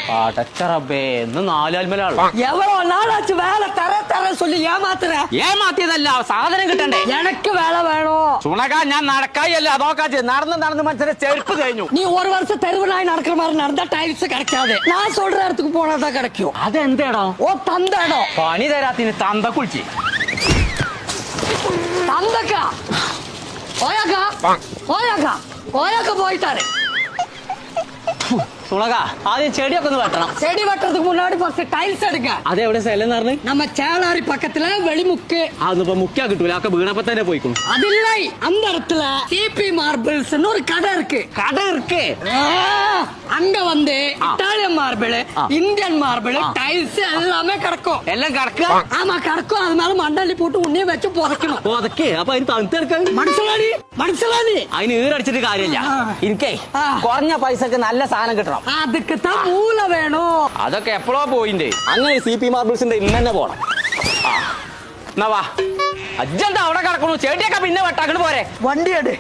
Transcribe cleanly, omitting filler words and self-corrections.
പടച്ചറബേ ഇന്ന് നാലാൽമലാണ്. எவ்வளவு நாளாச்சு வேலை தர சொல்லி ஏமாத்துற? ഏമാത്തിയതല്ല, സാധനം കിട്ടണ്ടേ. எனக்கு வேலை வேணும். സുണക ഞാൻ നടക്കായല്ല, അതൊക്കെ നടന്ന് മനുഷ്യരെ ചെരുപ്പ് കഴിഞ്ഞു. நீ ஒரு வருஷம் தெருவுநாய் நடக்கிற மாதிரி நடந்தா டைல்ஸ் கிடைக்காது. நான் சொல்ற இடத்துக்கு പോണാ கிடைக்கும். അതെന്തേടോ? ഓ തന്ത ഇടോ. പണി തരാത്തിന് തന്ത കുളിച്ച് തന്തക്ക ഓയാക്ക പോയിട്ടാണ്. സുണക ആദ്യം ചെടിയൊക്കെ ഒന്ന് വെട്ടണം. செடி வெட்டுறதுக்கு முன்னாடி ஃபர்ஸ்ட் டைல்ஸ் எடுங்க. അതെവിടെ സ്ഥലം പറഞ്ഞു? நம்ம சேளாரி பக்கத்துல வெளிமுக்கு. അതൊന്നിപ്പോ മുക്കാ കിട്ടൂല, ഒക്കെ വീണപ്പോ തന്നെ പോയിക്കും. അതില്ലേ அந்த இடத்துல சிபி மார்பிள்ஸ் ஒரு கடை இருக்கு. കട ഇருக்கு. அங்க வந்து Italian marble, Indian marble, tiles எல்லாமே கிடக்கும். എല്ലാം കടക്കുക. ஆமா கிடக்கும். அது மேல மண்டலி போட்டு உன்னைய வச்சு புதைக்கணும். അതൊക്കെ അപ്പൊ അതിന് തണുത്തെടുക്കാൻ മനസ്സിലായി. അതിന് ഈറടിച്ചിട്ട് കാര്യമില്ല. എനിക്കേ കുറഞ്ഞ പൈസക്ക് നല്ല സാധനം കിട്ടണം. அதுக்கு தான் மூளை வேணும். അതൊക്കെ എപ്പോഴോ പോയിണ്ട്. അങ്ങനെ CP മാർബിൾസിന്റെ ഇന്ന് തന്നെ പോണം. എന്നാ വാ, അജ്ജന്താ അവിടെ കിടക്കണു. ചെടിയൊക്കെ പിന്നെ വെട്ടാക്കണ് പോരെ. വണ്ടി എടു.